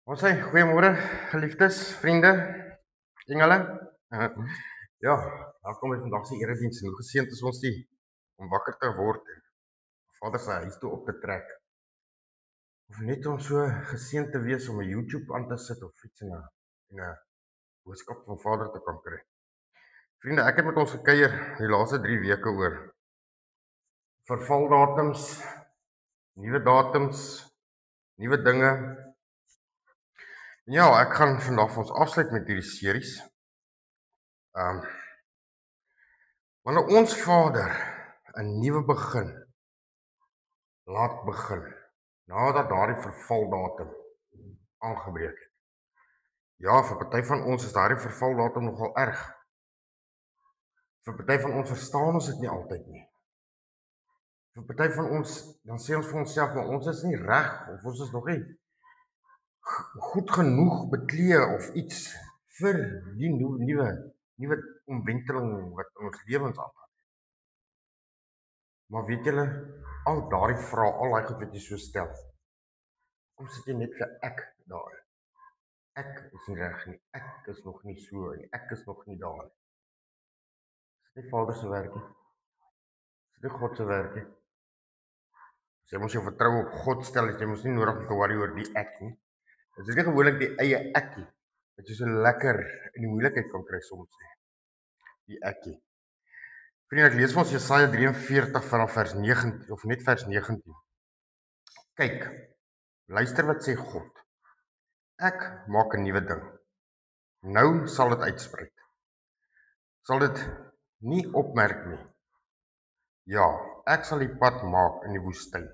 Ons sê goeiemôre, geliefdes, vriende, engele. Ja, welkom by vandag se erediens. Hoe geseënd is ons om wakker te word en Vader se huis toe op te trek. Of net om so geseënd te wees om 'n YouTube aan te sit of iets en 'n boodskap van Vader te kan kry. Vriende, ek het met ons gekuier die laaste 3 weke oor vervaldatums, nuwe datums, nuwe dinge. Ja, ek gaan vandag vir ons afsluit met hierdie series. Wanneer ons Vader 'n nuwe begin laat begin, nadat daardie vervaldatum aangebreek het. Ja, vir party van ons is daardie vervaldatum nogal erg. Vir party van ons verstaan ons dit nie altyd nie. Vir party van ons, dan sê ons vir onsself, maar ons is nie reg, of ons is nog nie goed genoeg beklee of iets vir die nuwe omwenteling wat in ons lewens aangaan. Maar weet julle, al daardie vrae, al daai goed wat jy so stel, kom sit jy net vir ek daar. Ek is nie reg nie, ek is nog nie so nie, ek is nog nie daar nie. Dis nie Vader se werk nie. Dis nie God se werk nie. As jy mos jou vertroue op God stel, jy mos nie nodig om te worry oor die ek nie. Dit is nie gewoonlik die eie ekkie, wat jy so lekker in die moeilikheid kan kry soms nie. Die ekkie. Vriende, ek lees vir ons Jesaja 43 vanaf vers 19, of net vers 19. Kyk, luister wat sê God. Ek maak 'n nuwe ding. Nou sal dit uitspruit. Sal dit nie opmerk nie. Ja, ek sal die pad maak in die woestyn,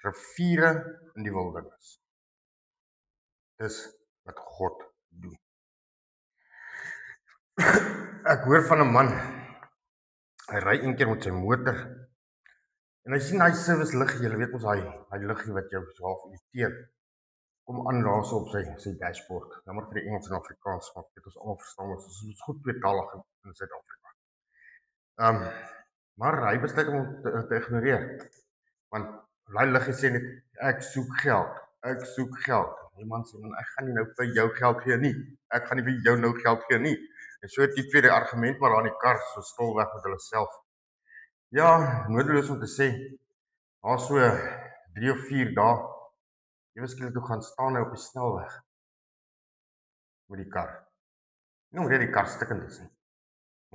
riviere in die wildernis. Dis wat God doen. Ek hoor van 'n man, hy ry een keer met sy motor, en hy sien hy service liggie, julle weet ons hy liggie wat jou so half irriteer, kom aan daar so op sy dashboard. Nou maar vir die Engels en Afrikaans, maar dit ons almal verstaan, ons is goed tweetalig in Suid-Afrika. Maar hy besluit om te ignoreer, want hy liggie sê net, ek soek geld. Die man sê, man, ek gaan nie nou vir jou geld gee nie. Ek gaan nie vir jou nou geld gee nie. En so het die tweede argument maar daar in die kar, so stil weg met hulle self. Ja, nodeloos om te sê, daar so 3 of 4 dae, ewe skielik toe gaan staan hy op die snelweg met die kar. Nie omdat die kar stikkend is nie,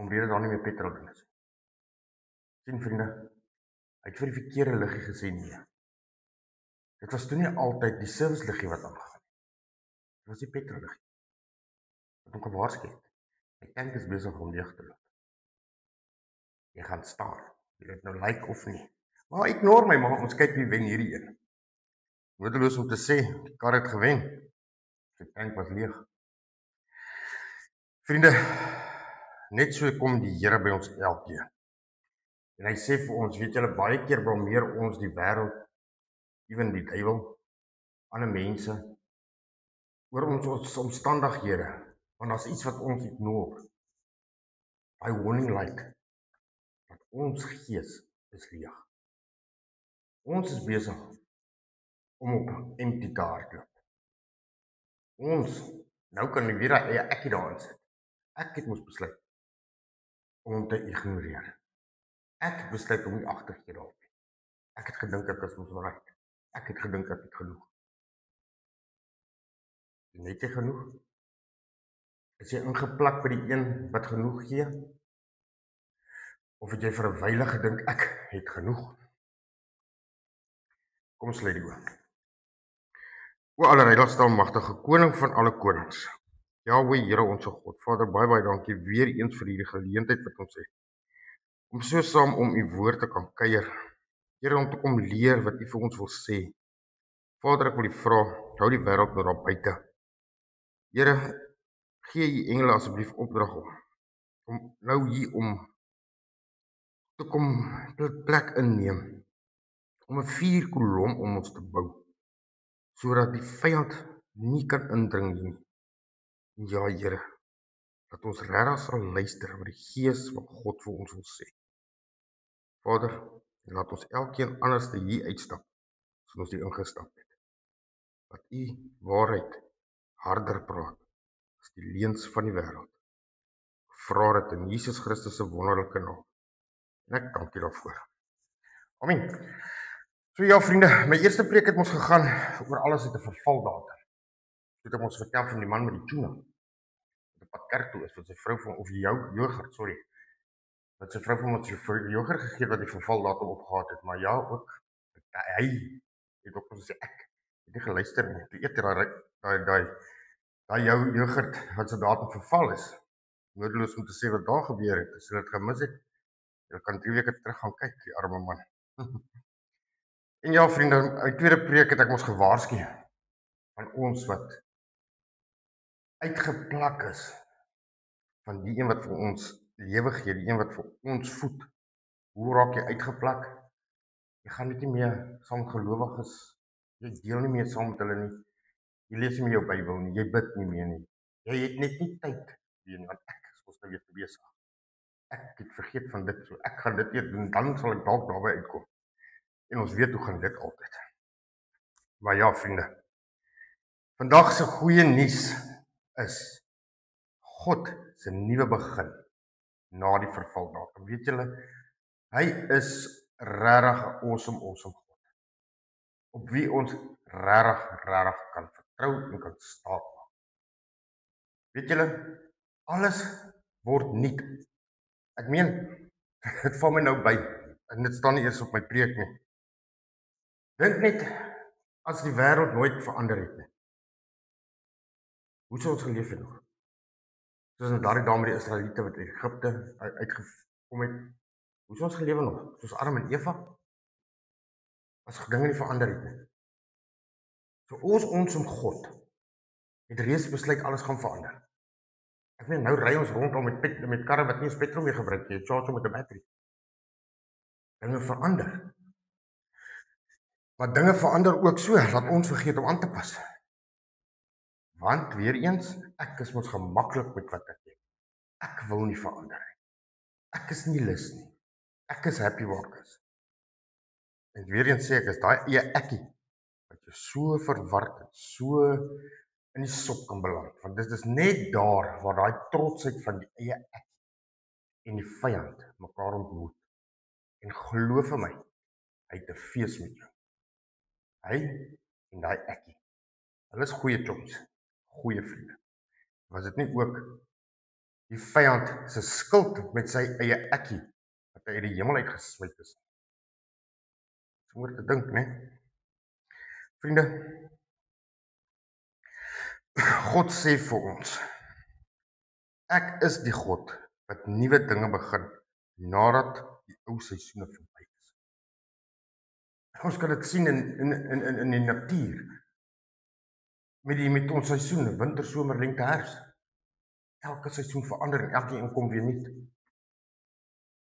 omdat daar nie meer petrol in is. Sien vriende, hy het vir die verkeerde liggie gesê nee. Dit was toe nie altyd die service liggie wat aangaan. Dit was die petrol liggie. Wat hom gewaarsku het. Die tank is besig om leeg te loop. Jy gaan staan. Jy dit nou lyk of nie. Maar ignore my, maar ons kyk wie wen hierdie een. Nodeloos om te sê, die kar het gewen. Die tank was leeg. Vriende, net so kom die Here by ons elkeen. En hy sê vir ons, weet julle, baie keer blameer ons die wêreld, ewen die duiwel, ander mense, oor ons omstandighede, want daar's iets wat ons ignore. Hy warning light, dat ons gees is leeg. Ons is besig om op empty te hardloop. Nou kan ek weer eie ekkie daarin sit. Ek het mos besluit om te ignoreer. Ek het besluit om nie agter te gee daarop nie. Ek het gedink ek is mos reg. Ek het gedink ek het genoeg. Net jy genoeg? Is jy ingeplak by die een wat genoeg gee? Of het jy vir 'n wyle gedink ek het genoeg? Kom ons sluit die oë. O allerheiligste almagtige koning van alle konings. Jahweh, Here ons God. Vader, baie dankie weer eens vir hierdie geleentheid wat ons het om so saam om u woord te kan kuier. Here, om te kom leer wat u vir ons wil sê. Vader, ek wil u vra, hou die wêreld nou daar buite. Here, gee u engele asseblief opdrag om nou hier om te kom plek inneem, om 'n vuurkolom om ons te bou, sodat die vyand nie kan indring nie. Ja, Here, dat ons regtig sal luister wat die Gees van God vir ons wil sê. Vader, laat ons elkeen anders hier uitstap, as ons hier ingestap het. Dat u waarheid harder praat as die leuns van die wêreld. Vra dit in Jesus Christus se wonderlike naam. En ek dank u daarvoor. Amen. So ja, vriende, my eerste preek het ons gegaan oor alles het 'n vervaldatum. Dit het ons vertel van die man met die tuna. Wat op pad kerk toe is, wat sy vrou van of yoghurt, sorry. Wat sy vrou van ons yoghurt gegee wat die vervaldatum opgehad het, maar ja, ook hy het ook gesê ek het nie geluister nie. Toe eet daai yoghurt wat se datum verval is. Nodeloos om te sê wat daar gebeur het. As jy dit gemis het, jy kan 3 weke terug gaan kyk, die arme man. En ja, vriende, uit tweede preek het ek ons gewaarsku van ons wat uitgeplak is van die een wat vir ons lewe gee, die een wat vir ons voed. Hoe raak jy uitgeplak? Jy gaan net nie meer saam met gelowiges, jy deel nie meer saam met hulle nie. Jy lees nie meer jou Bybel nie, jy bid nie meer nie. Jy het net nie tyd nie, want ek is mos nou weer te besig. Ek het vergeet van dit, so ek gaan dit eers doen, dan sal ek dalk daarby uitkom. En ons weet hoe gaan dit altyd. Maar ja, vriende, vandag se goeie nuus is God se nuwe begin na die vervaldatum. Weet julle, hy is regtig 'n awesome God. Op wie ons regtig kan vertrou en kan staat maak. Weet julle, alles word nuut. Ek meen, dit val my nou by, en dit staan nie eers op my preek nie. Dink net, as die wêreld nooit verander het nie. Hoe sou ons geleef het nog? Soos in daardie dae met die Israeliete wat uit Egipte uitgekom het. Hoe sou ons gelewe nog? Soos Adam en Eva? As dinge nie verander het nie. So ons God het reeds besluit alles gaan verander. Ek meen, nou ry ons rondom met karre wat nie eens petrol meer gebruik nie, charge met 'n battery. Dinge verander. Maar dinge verander ook so, dat ons vergeet om aan te pas. Want, weer eens, ek is mos gemaklik met wat ek het. Ek wil nie verander nie. Ek is nie lus nie. Ek is happy waar ek is. En weer eens sê ek, is daai eie ekkie, wat jy so verward het, so in die sop kan beland. Want dit is net daar, waar daai trotsheid van die eie ekkie en die vyand mekaar ontmoet. En glo vir my, hy het 'n fees met jou. Hy en daai ekkie. Hulle is goeie chums, goeie vriende. Was dit nie ook die vyand se skuld met sy eie ekkie, wat hy uit die hemel uitgesmyt is? So oor te dink, né? Vriende, God sê vir ons, ek is die God wat nuwe dinge begin, nadat die ou seisoene verby is. Ons kan dit sien in die natuur, met ons seisoene, winter, somer, lente, herfs. Elke seisoen verander en elkeen kom weer nuut.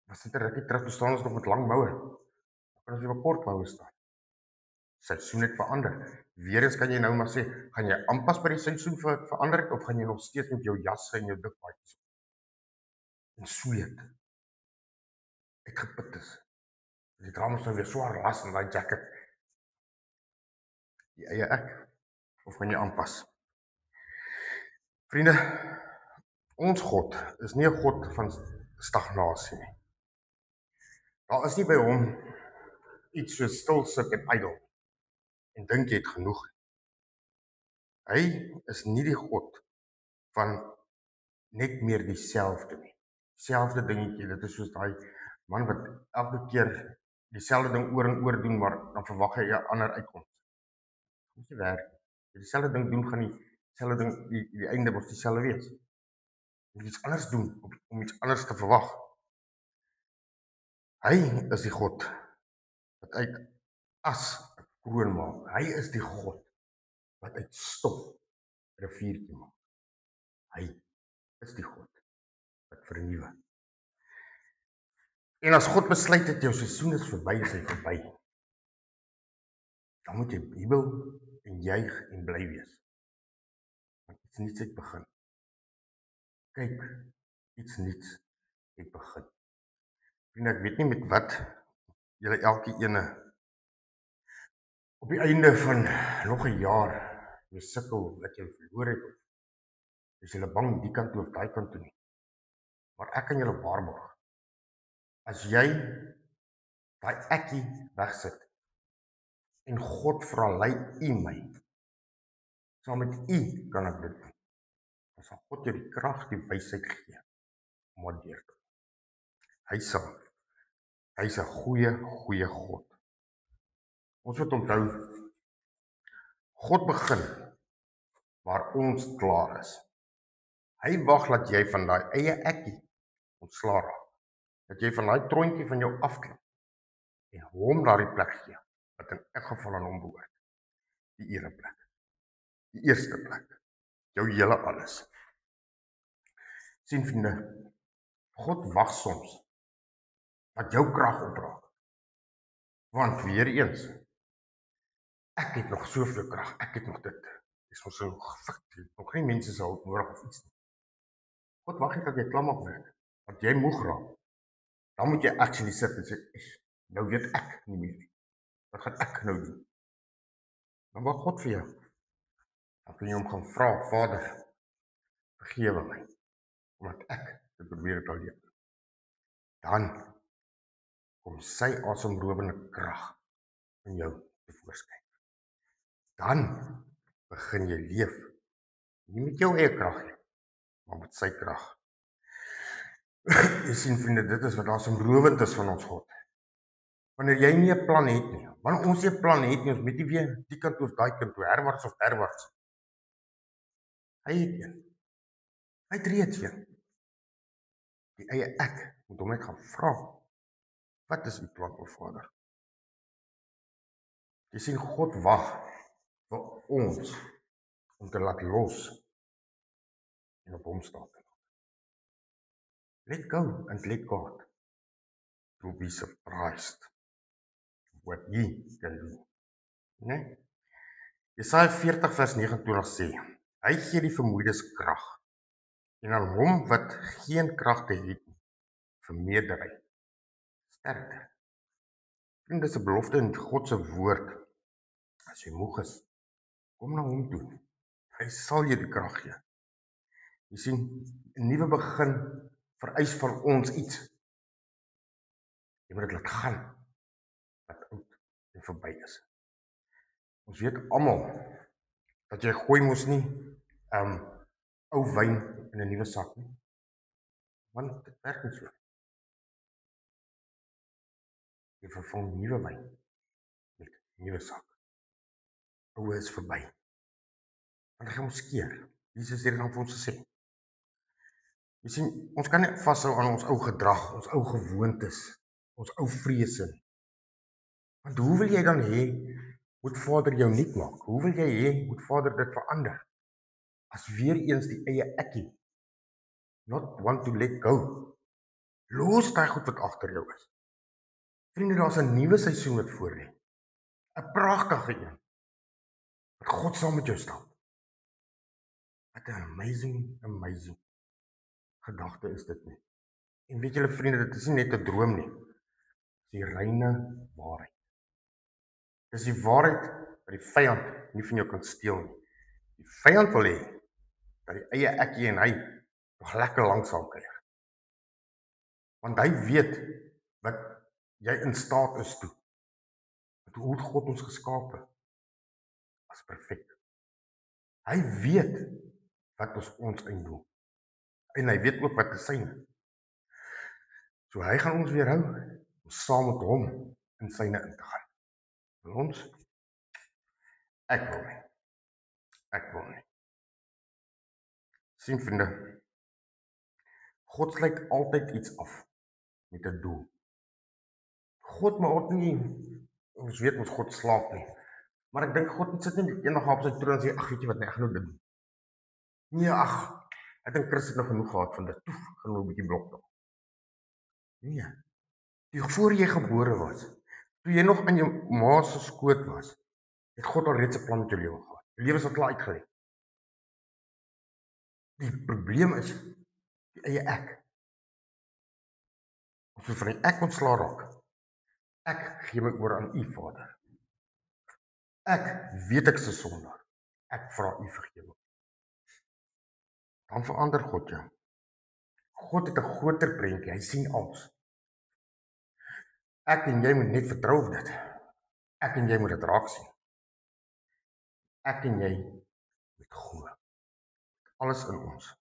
Was dit 'n rukkie terug, bestaan ons nog met lang moue. Dan kan ons weer met kort moue staan. Seisoen het verander. Weer eens kan jy nou maar sê, gaan jy aanpas by die seisoen verander het, of gaan jy nog steeds met jou jasse en jou dik baadjies en sweet uitgeput is? Die dra mos nou weer swaar las in daai jacket. Die eie ek, of gaan jy aanpas? Vriende, ons God is nie 'n God van stagnasie nie. Daar is nie by hom iets so stil sit en ydel en dink jy het genoeg. Hy is nie die God van net meer dieselfde nie. Selfde dingetjie, dit is soos daai man wat elke keer dieselfde ding oor en oor doen, maar dan verwag hy 'n ander uitkoms. Dit is nie werk nie. As jy dieselfde ding doen, gaan dieselfde ding die einde mos dieselfde wees. Jy moet iets anders doen om iets anders te verwag. Hy is die God wat uit as 'n kroon maak. Hy is die God wat uit stof 'n riviertjie maak. Hy is die God wat vernuwe. En as God besluit het jou seisoen is verby, is hy verby. Dan moet jy jubel en juig en bly wees. Want iets nuuts het begin. Kyk, iets nuuts het begin. En ek weet nie met wat julle elke ene op die einde van nog 'n jaar mee sukkel dat jy verloor het of is julle bang die kant toe of daai kant toe nie. Maar ek kan julle waarborg, as jy daai ekkie wegsit en God vra, lei u my, saam met u kan ek dit doen. Dan sal God jou die krag, die wysheid gee om dit deur te doen. Hy's 'n goeie God. Ons moet onthou, God begin waar ons klaar is. Hy wag dat jy van daai eie ekkie ontslae raak. Dat jy van daai troontjie van jou afklim en hom daardie plek gee wat in elk geval aan hom behoort. Die ereplek. Die eerste plek. Jou hele alles. Sien vriende, God wag soms dat jou krag opraak. Want weer eens, ek het nog soveel krag, ek het nog dit. Dis mos so gefik, nog nie mense se hulp nodig of iets nie. God wag net dat jy klam op werk, dat jy moeg raak. Dan moet jy actually sit en sê, nou weet ek nie meer nie. Wat gaan ek nou doen? Dan wag God vir jou. Dan kan jy hom gaan vra, Vader, vergewe my, omdat ek dit probeer het alleen. Dan kom sy asemrowende krag in jou tevoorskyn. Dan begin jy leef, nie met jou eie krag nie, maar met sy krag. Jy sien vriende, dit is wat asemrowend is van ons God. Wanneer jy nie 'n plan het nie, wanneer ons nie 'n plan het nie, ons weet nie weer die kant toe of daai kant toe, herwaarts of derwaarts. Hy het een. Hy het reeds een. Die eie ek moet hom net gaan vra. Wat is u plan, o Vader? Jy sien, God wag vir ons om te laat los en op hom staan. Let go and let God. You'll be surprised what he can do. Nee? Jesaja 40 vers 29 sê, hy gee die vermoeides krag en aan hom wat geen kragte het nie, vermeerder hy sterker. En dis 'n belofte in God se woord. As jy moeg is, kom na hom toe. Hy sal jou die krag gee. Jy sien, 'n nuwe begin vereis van ons iets. Jy moet dit laat gaan, wat oud en verby is. Ons weet almal dat jy gooi mos nie ou wyn in 'n nuwe sak nie. Want dit werk nie so. Jy vervang nuwe wyn met nuwe sak. Ou is verby. Want hy gaan ons skeer. Jesus het dit dan vir ons gesê. Jy sien, ons kan nie vashou aan ons ou gedrag, ons ou gewoontes, ons ou vrese nie. Want hoe wil jy dan hê moet Vader jou nuut maak? Hoe wil jy hê moet Vader dit verander? As weer eens die eie ekkie not want to let go. Los daai goed wat agter jou is. Vriende, daar's 'n nuwe seisoen wat voor lê. 'n Pragtige een. Wat God saam met jou stap. Wat 'n amazing gedagte is dit nie. En weet julle vriende, dit is nie net 'n droom nie. die reine waarheid. Dis die waarheid wat die vyand nie van jou kan steel nie. Die vyand wil hê dat die eie ekkie en hy nog lekker lank sal kuier. Want hy weet wat jy in staat is toe. Hoe het God ons geskape? As perfek. Hy weet wat ons einddoel. En hy weet ook wat is syne. So hy gaan ons weerhou om saam met hom in syne in te gaan. Wil ons? Ek wil nie. Ek wil nie. Sien vriende, God sluit altyd iets af met 'n doel. God maak nie, ons weet ons God slaap nie. Maar ek dink God sit nie eendag op sy troon en sê, ag weet jy wat, nee, ek gaan nou dit doen. Nee, ag, ek dink Chris het nog genoeg gehad van dit. Toe, gaan nou 'n bietjie blok nog. Nee. Voor jy gebore was, toe jy nog aan jou ma se skoot was, het God al reeds 'n plan met jou lewe gehad. Jou lewe is al klaar uitgelê. Die probleem is die eie ek. Ons moet van die ek ontslaa raak. Ek gee my oor aan U, Vader. Ek weet ek is 'n sondaar. Ek vra U vergewing. Dan verander God jou. God het 'n groter prentjie. Hy sien alles. Ek en jy moet net vertrou op dit. Ek en jy moet dit raak sien. Ek en jy moet glo. Alles in ons.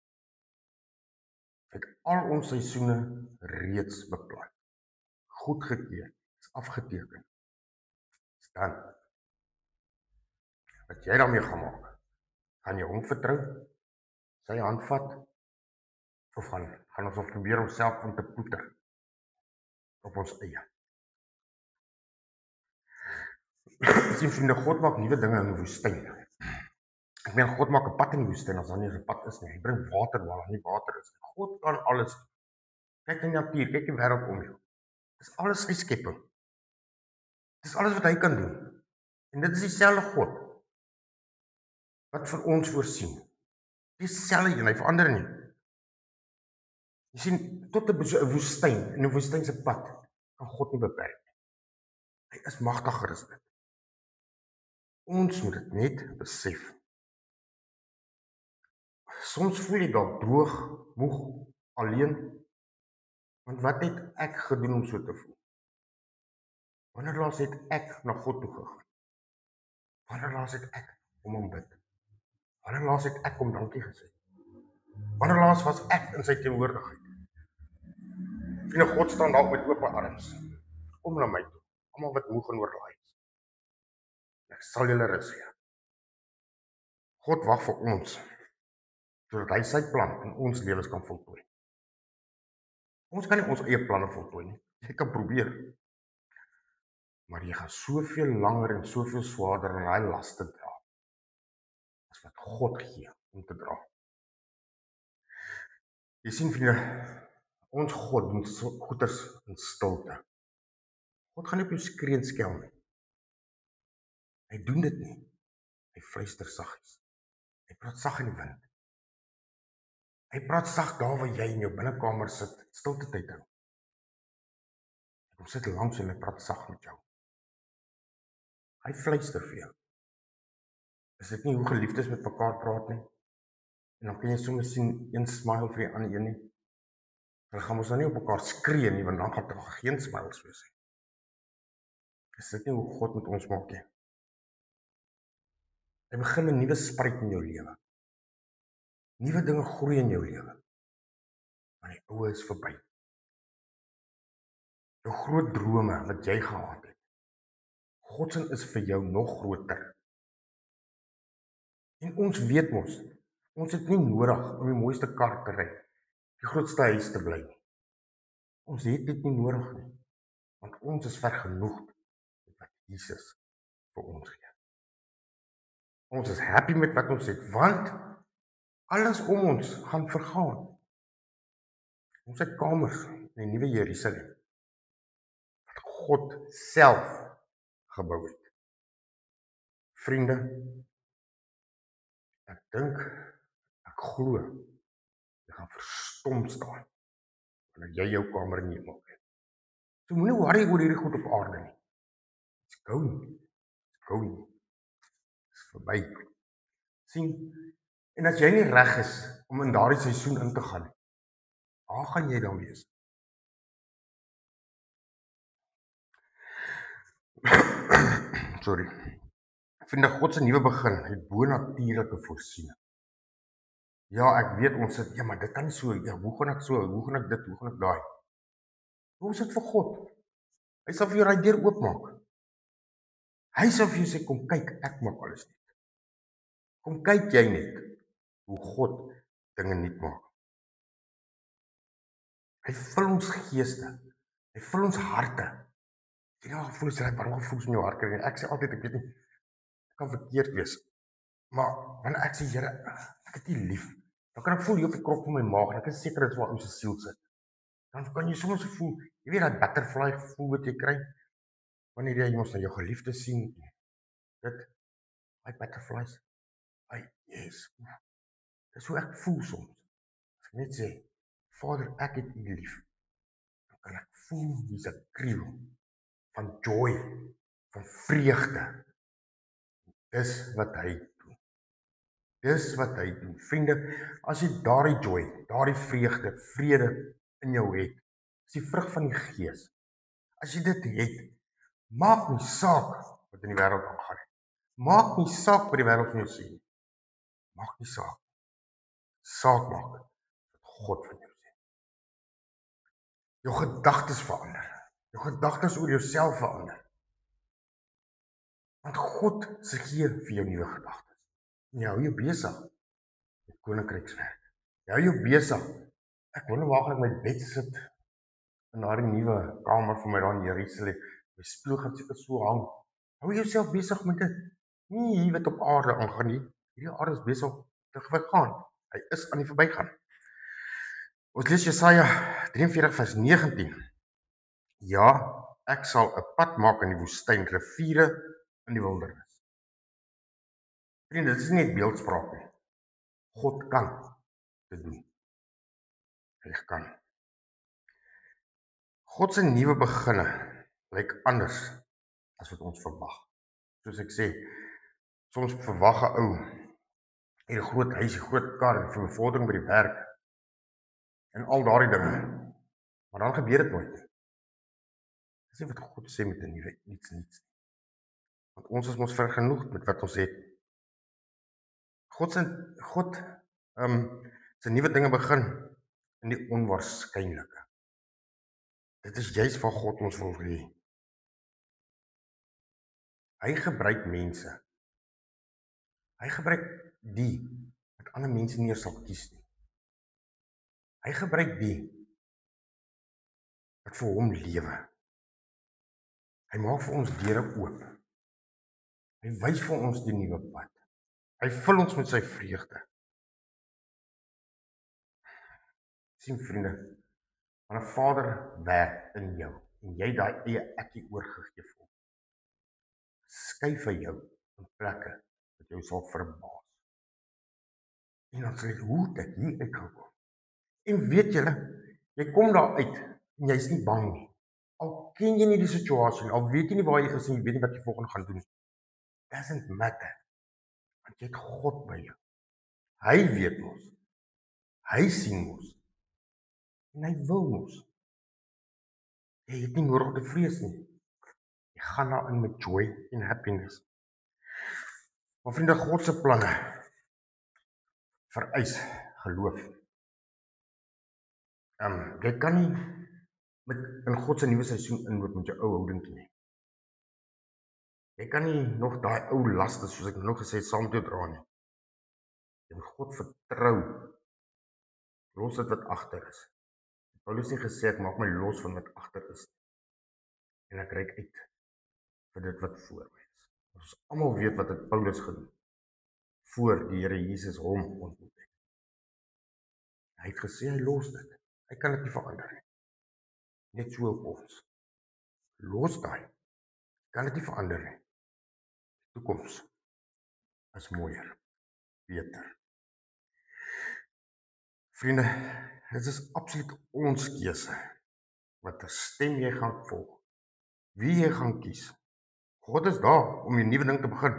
Het al ons seisoene reeds beplan. Goedgekeur, is afgeteken. Is dan. Wat jy daarmee gaan maak, gaan jy hom vertrou, sy hand vat, of gaan ons probeer onsself om te poeter op ons eie. Sien vriende, God maak nuwe dinge in die woestyn. Ek meen, God maak 'n pad in die woestyn as daar nie 'n pad is nie. Hy bring water waar daar nie water is nie. God kan alles. Kyk in die natuur, kyk die wêreld om jou. Dis alles sy skepping. Dis alles wat hy kan doen. En dit is dieselfde God wat vir ons voorsien. Dieselfde een, hy verander nie. Jy sien, tot 'n woestyn, in 'n woestyn se pad, kan God nie beperk nie. Hy is magtiger as dit. Ons moet dit net besef. Soms voel jy dalk droog, moeg, alleen. Want wat het ek gedoen om so te voel? Wanneer laas het ek na God toe gegaan? Wanneer laas het ek hom bid? Wanneer laas het ek hom dankie gesê? Wanneer laas was ek in sy teenwoordigheid? Vriende, God staan daar met oop arms. Kom na my toe, almal wat moeg en oorlaai is. Ek sal julle rus gee. God wag vir ons, sodat hy sy plan in ons lewens kan voltooi. Ons kan nie ons eie planne voltooi nie. Jy kan probeer. Maar jy gaan soveel langer en soveel swaarder in daai laste dra, as wat God gee om te dra. Jy sien vriende, ons God doen goeders in stilte. God gaan nie op jou skree en skel nie. Hy doen dit nie. Hy fluister saggies. Hy praat sag in die wind. Hy praat sag daar waar jy in jou binnekamer sit, stilte tyd hou. Hy kom sit langs en hy praat sag met jou. Hy fluister vir jou. Is dit nie hoe geliefdes met mekaar praat nie? En dan kan jy soms sien een smile vir die ander een nie. Hulle gaan ons nou nie op mekaar skree nie, want dan gaan daar geen smiles wees nie. Is dit nie hoe God met ons maak nie? Hy begin 'n nuwe spruit in jou lewe. Nuwe dinge groei in jou lewe. Maar die ou is verby. Jou groot drome wat jy gehad het. God se is vir jou nog groter. En ons weet mos, ons het nie nodig om die mooiste kar te ry, die grootste huis te bly nie. Ons het dit nie nodig nie, want ons is vergenoegd met wat Jesus vir ons gee. Ons is happy met wat ons het, want alles om ons gaan vergaan. Ons het kamers in die nuwe Jerusalem, wat God self gebou het. Vriende, ek dink, ek glo, jy gaan verstom staan, wanneer jy jou kamer in die hemel het. So moenie worry oor hierdie goed op aarde nie. It's going. It's going. It's verby. Sien? En as jy nie reg is om in daardie seisoen in te gaan nie, waar gaan jy dan wees? Sorry. Vriende, God se nuwe begin het bonatuurlike voorsiening. Ja, ek weet ons sit, ja, maar dit kan nie so, ja, hoe gaan ek so, hoe gaan ek dit, hoe gaan ek daai? Hoe is dit vir God? Hy sal vir jou daai deur oopmaak. Hy sal vir jou sê, kom kyk, ek maak alles net. Kom kyk jy net hoe God dinge nuut maak. Hy vul ons geeste. Hy vul ons harte. Jy nou gevoel as jy waarom gevoel in jou hart kry. Ek sê altyd, ek weet nie, ek kan verkeerd wees. Maar wanneer ek sê, Here, ek het U lief, dan kan ek voel hier op die krop van my maag en ek is seker dit is waar ons siel sit. Dan kan jy soms voel, jy weet dat butterfly gevoel wat jy kry wanneer jy iemand na jou geliefde sien. Dit my butterflies. Ai, yes. Dis hoe ek voel soms. As ek net sê, Vader, ek het U lief. Dan kan ek voel hier's 'n kriel van joy, van vreugde. Dis wat hy doen. Dis wat hy doen. Vriende, as jy daardie joy, daardie vreugde, vrede in jou het, is die vrug van die Gees. As jy dit het, maak nie saak wat in die wêreld aangaan nie. Maak nie saak wat die wêreld van jou sê nie. Maak nie saak. Saak maak wat God van jou sê. Jou gedagtes verander. Jou gedagtes oor jouself verander. Want God se gee vir jou nuwe gedagtes. En jy hou jou besig met koninkrykswerk. Jy hou jou besig. Ek wonder waar gaan ek my bed sit in daardie nuwe kamer vir my daar in Jerusalem. My spieël gaan seker so hang. Hou jouself besig met dit. Nie hier wat op aarde aangaan nie. Hierdie aarde is besig te vergaan. Hy is aan die verbygaan. Ons lees Jesaja 43 vers 19. Ja, ek sal 'n pad maak in die woestyn, riviere in die wildernis. Vriende, dit is nie net beeldspraak nie. God kan dit doen. Hy kan. God se nuwe beginne lyk anders as wat ons verwag. Soos ek sê, soms verwag 'n ou het 'n groot huis, 'n groot kar vir bevordering by die werk en al daardie dinge. Maar dan gebeur dit nooit. Dis nie wat God sê met 'n nuwe iets niets. Want ons is mos vergenoeg met wat ons het. God se nuwe dinge begin in die onwaarskynlike. Dit is juis wat God ons wil hê. Hy gebruik mense. Hy gebruik die wat ander mense nie sal kies nie. Hy gebruik die wat vir hom lewe. Hy maak vir ons deure oop. Hy wys vir ons die nuwe pad. Hy vul ons met sy vreugde. Sien vriende, wanneer 'n Vader werk in jou en jy daai eie ekkie oorgegee vir hom, skuif hy jou in plekke wat jou sal verbaas. En dan sê jy, hoe het ek hier uitgekom? En weet julle, jy kom daar uit en jy's nie bang nie. Al ken jy nie die situasie, al weet jy nie waar jy is en jy weet nie wat jy volgende gaan doen nie. Doesn't matter. Want jy het God by jou. Hy weet mos. Hy sien mos. En hy wil mos. Jy het nie nodig om te vrees nie. Jy gaan daarin met joy en happiness. Maar vriende, God se planne vereis geloof. Jy kan nie in God se nuwe seisoen inloop met jou ou houding nie. Jy kan nie nog daai ou laste, soos ek nou gesê het, saam met jou dra nie. Jy moet God vertrou. Los dit wat agter is. Paulus het gesê, ek maak my los van wat agter is. En ek reik uit vir dit wat voor my is. Ons almal weet wat het Paulus gedoen voor die Here Jesus hom ontmoet het. Hy het gesê, hy los dit. Hy kan dit nie verander nie. Net so op ons. Los daai. Kan dit nie verander nie. Toekoms is mooier, beter. Vriende, dit is absoluut ons keuse watter stem jy gaan volg, wie jy gaan kies. God is daar om 'n nuwe ding te begin.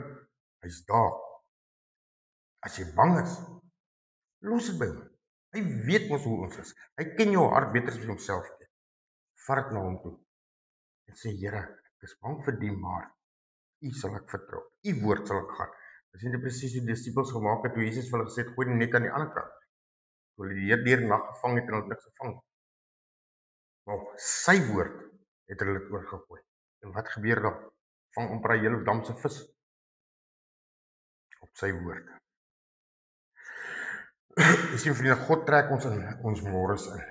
Hy's daar. As jy bang is, los dit by hom. Hy weet mos hoe ons is. Hy ken jou hart beter as jy homself ken. Vat dit na hom toe en sê, Here, ek is bang vir die, maar U sal ek vertrou. U woord sal ek gaan. Dis nie presies hoe die disippels gemaak het, toe Jesus vir hulle gesê het, gooi dit net aan die ander kant. Toe hulle die Here deur nag gevang het en hulle niks gevang het. Maar sy woord het hulle dit oorgegooi. En wat gebeur dan? Vang amper 'n hele dam se vis op sy woord. Jy sien vriende, God trek ons in ons môres in.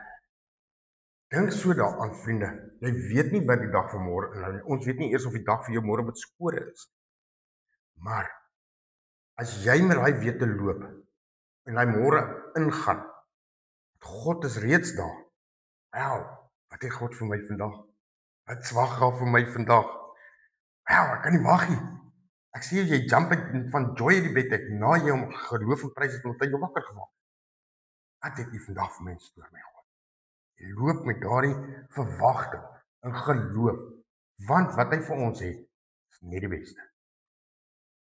Dink so daaraan vriende, jy weet nie wat die dag van môre inhou nie. Ons weet nie eers of die dag vir jou môre met skore is. Maar as jy met daai wete loop en daai môre ingaan, God is reeds daar. Wel, wat het God vir my vandag? Wat swag daar vir my vandag? Wel, ek kan nie wag nie. Ek sien jy jump van joy in die bed uit, na jy om geloof en prys het omdat hy jou wakker gemaak. Wat het jy vandag vir my instoor, my God? Jy loop met daardie verwagting en geloof, want wat hy vir ons het, is nie die beste.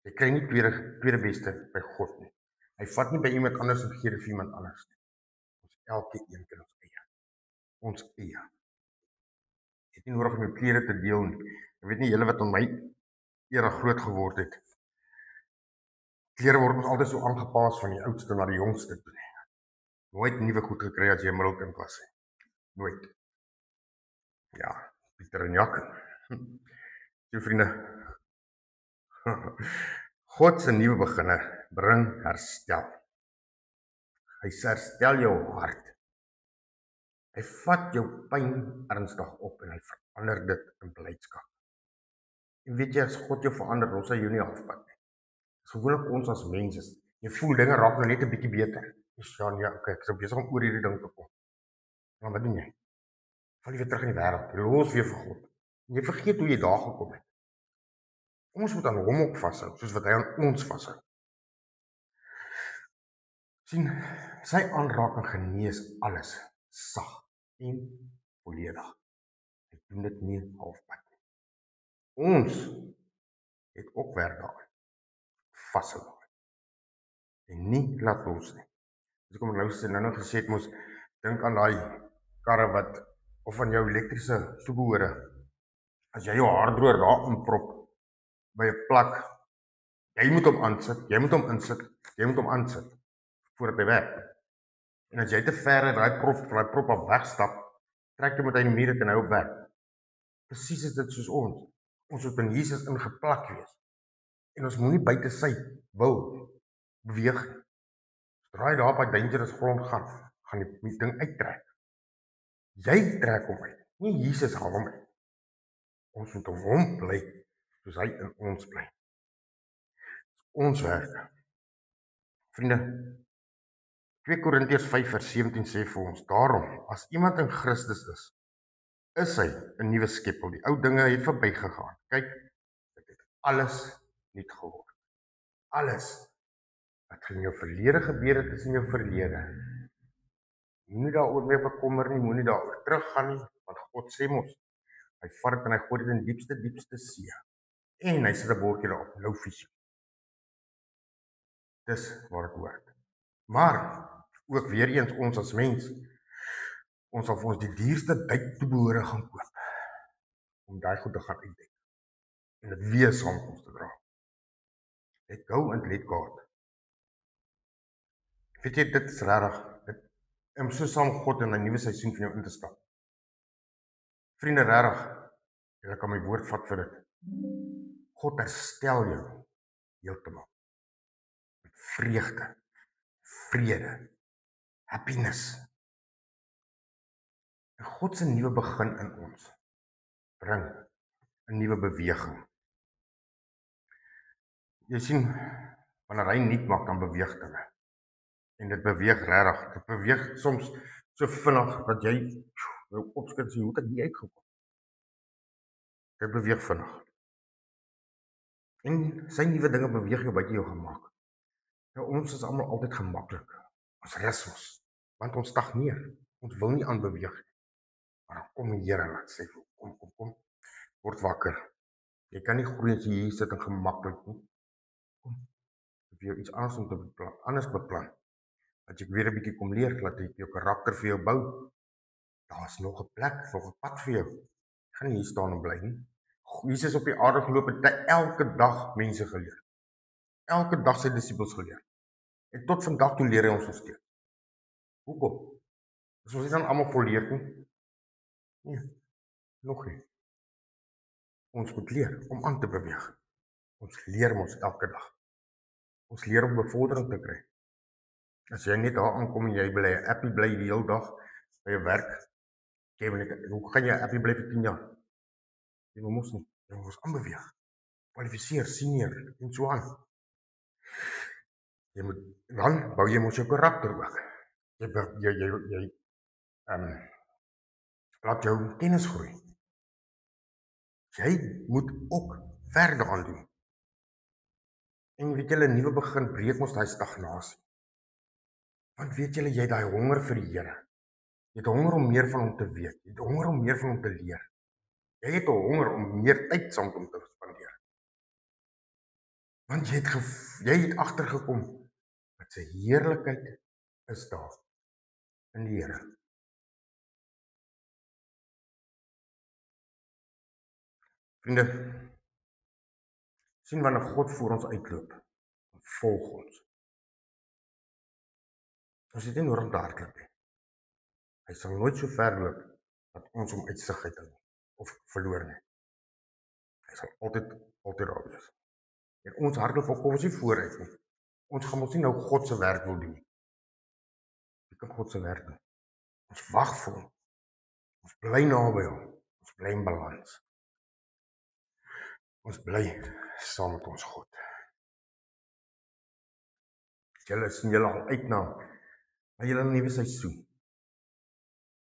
Jy kry nie tweede beste by God nie. Hy vat nie by iemand anders en gee dit vir iemand anders nie. Ons elke een kan ons eie. Ons eie. Ek het nie nodig om my klere te deel nie. Ek weet nie julle wat aan my era groot geword het. Klere word ons altyd so aangepas van die oudste na die jongste toe. Nooit nuwe goed gekry as jy middelkind was. Nooit. Ja, Pieter en Jak. So vriende, God se nuwe beginne bring herstel. Hy herstel jou hart. Hy vat jou pyn ernstig op en hy verander dit in blydskap. En weet jy, as God jou verander, los hy jou nie halfpad nie. Dis gewoonlik ons as mense. Jy voel dinge raak nou net 'n bietjie beter. Ja, okay, ek is besig om oor hierdie ding te kom. Maar wat doen jy? Val jy weer terug in die wêreld, jy los weer vir God. En jy vergeet hoe jy daar gekom het. Ons moet aan hom ook vashou, soos wat hy aan ons vashou. Sien, sy aanraking genees alles, sag en volledig. Hy doen dit nie halfpad nie. Ons het ook werk daar. Vashou daar. En nie laat los nie. As ek nou gesê het, moes dink aan daai karre wat, of aan jou elektriese toebehore. As jy jou haardroër daar inprop by 'n plak, jy moet hom aansit, jy moet hom insit, jy moet hom aansit voordat hy werk. En as jy te ver uit daai prop af wegstap, trek jy met hy in die muur en hy op werk. Presies is dit soos ons. Ons moet in Jesus ingeplak wees. En ons moenie buite sy wil beweeg nie. Sodra jy daar op hy dangerous grond gaan die ding uittrek. Jy trek hom uit, nie Jesus haal hom uit. Ons moet hom bly, soos hy in ons bly. Ons werk. Vriende, 2 Korintiërs 5:17 sê vir ons, daarom, as iemand in Christus is hy 'n nuwe skepsel. Die ou dinge het verbygegaan. Kyk, dit het alles nuut geword. Alles wat in jou verlede gebeur het, is in jou verlede. Moenie daaroor meer bekommer nie, moenie daaroor teruggaan nie, want God sê mos, hy vat dit en hy gooi dit in die diepste see. En hy sit 'n bordjie daarop, nou visie. Dis waar dit hoort. Maar ook weer eens ons as mens, ons sal vir ons die duurste toebehore gaan koop om daai goed te gaan uitdek en dit weer saam met ons te dra. Let go and let God. Weet jy, dit is regtig, om so saam God in 'n nuwe seisoen van jou in te stap. Vriende, regtig, jy kan my woord vat vir dit. God herstel jou heeltemal. Met vreugde, vrede, happiness. En God se nuwe begin in ons bring 'n nuwe beweging. Jy sien, wanneer hy nuut maak, dan beweeg dinge. En dit beweeg regtig. Dit beweeg soms so vinnig dat jy jou opskud sê, hoe het ek hier uitgekom? Dit beweeg vinnig. En sy nuwe dinge beweeg jou buite jou gemaak. Nou, ons is almal altyd gemaklik. Ons rus ons, want ons stagneer. Ons wil nie aanbeweeg nie. Maar dan kom die Here en dan sê kom, word wakker. Jy kan nie groei as jy hier sit en gemaklik nie. Kom, ek vir jou iets anders beplan. Dat jy weer 'n bietjie kom leer, dat jy jou karakter vir jou bou. Daar's nog 'n plek, nog 'n pad vir jou. Jy gaan nie hier staan en bly nie. Jesus op die aarde geloop het elke dag mense geleer. Elke dag sy disippels geleer. En tot vandag toe leer hy ons nog steeds. Hoekom? Is ons nie dan almal volleerd nie? Nee, nog nie. Ons moet leer om aan te beweeg. Ons leer mos elke dag. Ons leer om bevordering te kry. As jy net daar aankom en jy bly happy bly die hele dag by jou werk, hoe gaan jy happy bly vir 10 jaar? Jy mos nie. Jy moet aanbeweeg. Kwalifiseer, senior en so aan. Dan bou jy mos jou karakter ook. Jy laat jou kennis groei. Jy moet ook verder aan doen. En weet julle, 'n nuwe begin breek mos daai stagnasie. Want weet julle, jy het daai honger vir die Here. Jy het honger om meer van hom te weet. Jy het honger om meer van hom te leer. Jy het 'n honger om meer tyd saam met hom te spandeer. Want jy het agtergekom dat sy heerlikheid is daar in die Here. Vriende, sien wanneer God voor ons uitloop, volg ons. Ons het nie nodig om te hardloop nie. Hy sal nooit so ver loop dat ons hom uit sig uit of verloor nie. Hy sal altyd daar wees. En ons hardloop kom ons nie vooruit nie. Ons gaan ons nie nou God se werk wil doen nie. Wie kan God se werk doen? Ons wag vir hom. Ons bly naby hom. Ons bly in balans. Ons bly saam met ons God. Julle sien julle al uit na julle nuwe seisoen.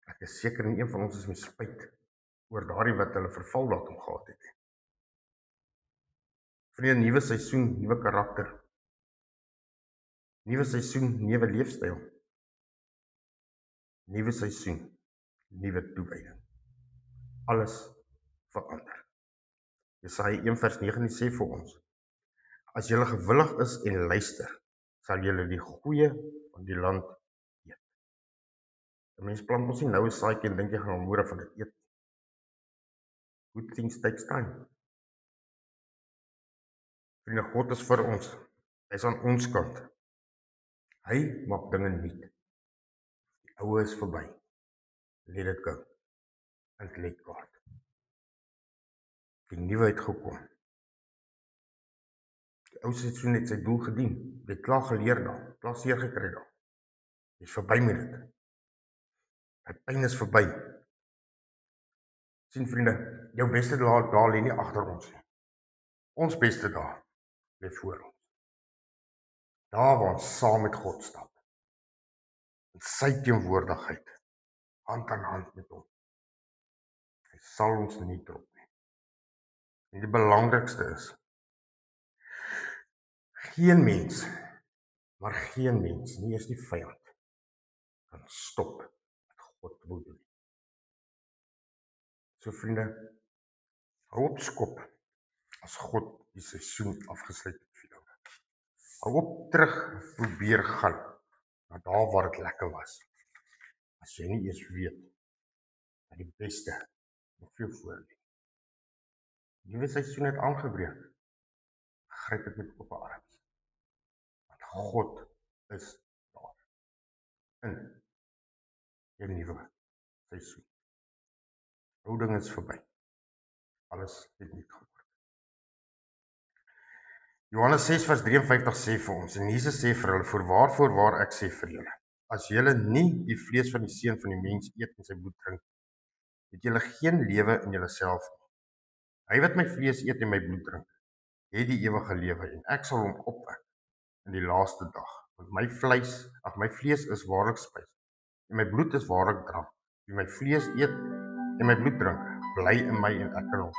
Ek is seker en een van ons is met spyt oor daardie wat hulle vervaldatum gehad het. Vir 'n nuwe seisoen, nuwe karakter. Nuwe seisoen, nuwe leefstyl. Nuwe seisoen, nuwe toewyding. Alles verander. Jesaja 1:19 sê vir ons: as julle gewillig is en luister, sal julle die goeie van die land eet. 'n Mens plant mos nie nou 'n saadjie en dink jy gaan môre van dit eet. Good things take time. Vriende, God is vir ons. Hy is aan ons kant. Hy maak dinge nuut. Die ou is verby. Let it go. And let God. Die nuwe het gekom. Die ou seisoen het sy doel gedien. Jy het klaar geleer daar, klaar seer gekry daar. Jy's verby met dit. Die pyn is verby. Sien vriende, jou beste dae lê nie agter ons nie. Ons beste dae lê voor ons. Daar waar ons saam met God stap. In sy teenwoordigheid. Hand aan hand met hom. Hy sal ons nie trop nie. En die belangrikste is, geen mens, nie eens die vyand, kan stop wat God wil doen. So vriende, hou op skop as God die seisoen afgesluit het vir jou. Hou op terug probeer gaan na daar waar dit lekker was. As jy nie eers weet dat die beste nog veel voor lê. Die nuwe seisoen het aangebreek. Gryp dit met oop arms. Want God is daar. In die nuwe seisoen. Ou dinge is verby. Alles het nuut geword. Johannes 6:53 sê vir ons, en Jesus sê vir hulle, voorwaar ek sê vir julle, as julle nie die vlees van die seun van die mens eet en sy bloed drink, het julle geen lewe in julleself nie. Hy wat my vlees eet en my bloed drink, het die ewige lewe en ek sal hom opwek in die laaste dag. Want my vlees is waarlik spys en my bloed is waarlik drank. Wie my vlees eet en my bloed drink, bly in my en ek in hom.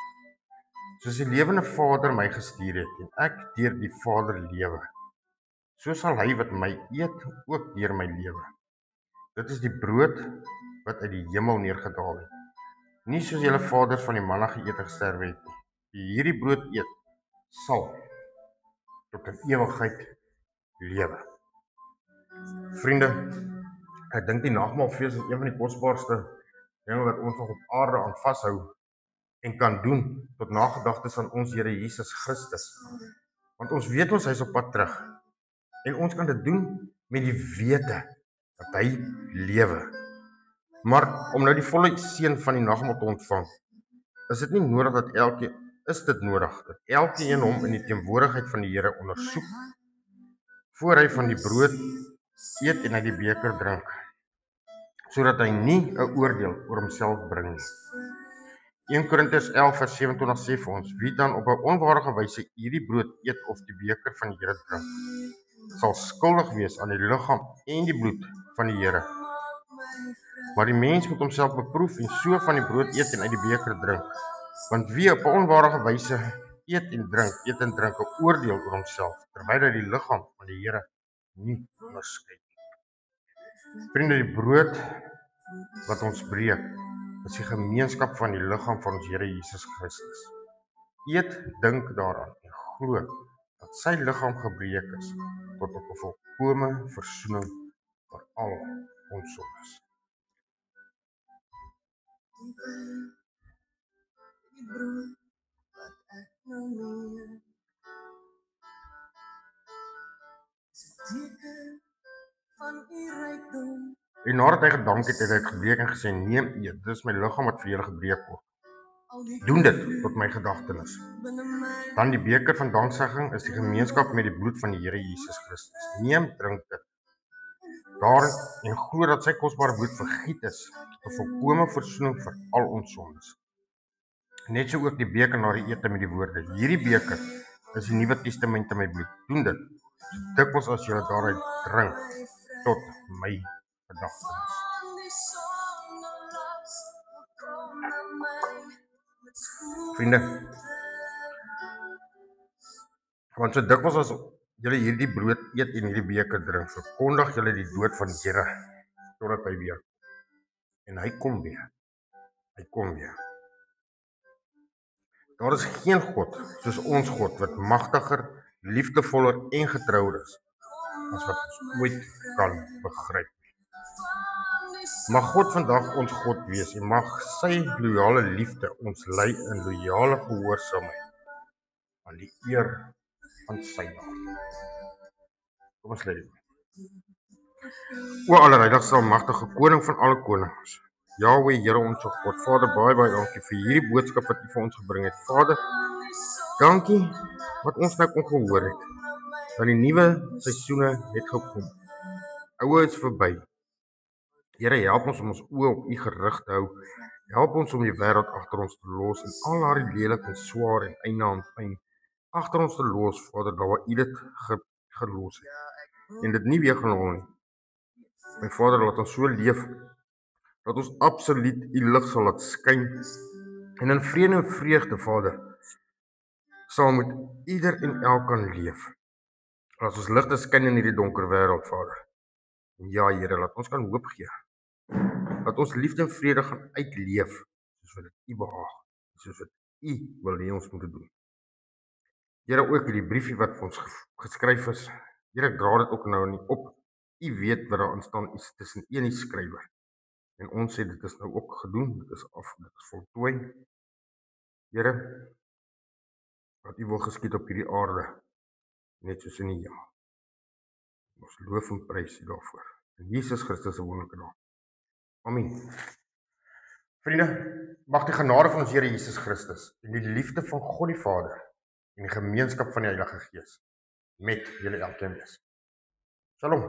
Soos die lewende Vader my gestuur het en ek deur die Vader lewe, so sal hy wat my eet ook deur my lewe. Dit is die brood wat uit die hemel neergedaal het. nie soos julle vaders van die manna geëet en gesterwe het nie. Wie hierdie brood eet, sal tot in ewigheid lewe. Vriende, ek dink die nagmaalfees is een van die kosbaarste dinge wat ons nog op aarde aan vashou en kan doen tot nagedagtes aan ons Here Jesus Christus. Want ons weet ons hy's op pad terug. En ons kan dit doen met die wete dat hy lewe. Maar om nou die volle seën van die nagmaal te ontvang, is dit nodig dat elkeen hom in die teenwoordigheid van die Here ondersoek voor hy van die brood eet en uit die beker drink, sodat hy nie 'n oordeel oor homself bring nie. 1 Korintiërs 11 vers 27 sê vir ons, wie dan op 'n onwaardige wyse hierdie brood eet of die beker van die Here drink, sal skuldig wees aan die liggaam en die bloed van die Here. Maar die mens moet homself beproef en so van die brood eet en uit die beker drink. Want wie op 'n onwaardige wyse eet en drink 'n oordeel oor homself, terwyl hy die liggaam van die Here nie onderskei nie. Vriende, die brood wat ons breek, is die gemeenskap van die liggaam van ons Here Jesus Christus. Eet, dink daaraan en glo dat sy liggaam gebreek is tot op 'n volkome versoening vir al ons sondes. En nadat hy gedank het, het hy gebreek en gesê, neem, eet, dit is my liggaam wat vir julle gebreek word. Doen dit tot my gedagtenis. Dan die beker van danksegging is die gemeenskap met die bloed van die Here Jesus Christus. Neem, drink dit. Daarin en glo dat sy kosbare bloed vergiet is tot 'n volkome versoening vir al ons sondes. Net so ook die beker na die ete met die woorde, hierdie beker is die Nuwe Testament in my bloed. Doen dit dikwels as julle daaruit drink tot my gedagtenis. Vriende, want so dikwels as julle hierdie brood eet en hierdie beker drink, verkondig julle die dood van die Here totdat hy weer kom. En hy kom weer. Hy kom weer. Daar is geen God soos ons God wat magtiger, liefdevoller en getrouer is as wat ons ooit kan begryp. Mag God vandag ons God wees en mag sy loyale liefde ons lei in loyale gehoorsaamheid aan die eer van sy naam. Kom ons lê dit. O allerheiligste almagtige koning van alle konings, Jahweh, Here ons God, Vader, baie dankie vir hierdie boodskap wat U vir ons gebring het. Vader, dankie wat ons nou kon gehoor het, dat die nuwe seisoene het gekom. Ou is verby. Here, help ons om ons oë op U gerig te hou. Help ons om die wêreld agter ons te los en al haar lelik en swaar en einde aan pyn agter ons te los, Vader, daar waar U dit gelos het. En dit nie weer gaan hol nie. My Vader, laat ons so leef, dat ons absoluut U lig sal laat skyn. En in vrede en vreugde, Vader, saam met ieder en elk kan leef. Laat ons ligte skyn in hierdie donker wêreld, Vader. En ja, Here, laat ons kan hoop gee. Dat ons liefde en vrede gaan uitleef, soos wat dit U behaag, soos wat U wil hê ons moet doen. Here, ook hierdie briefie wat vir ons geskryf is, Here, ek dra dit ook nou nie op. U weet wat daarin staan, is tussen U en die skrywer. En ons sê dit is nou ook gedoen, dit is af, dit is voltooi. Here, wat U wil geskied op hierdie aarde, net soos in die hemel. Ons loof en prys U daarvoor. In Jesus Christus se wonderlike naam. Amen. Vriende, mag die genade van ons Here Jesus Christus en die liefde van God die Vader en die gemeenskap van die Heilige Gees met julle elkeen wees. Shalom.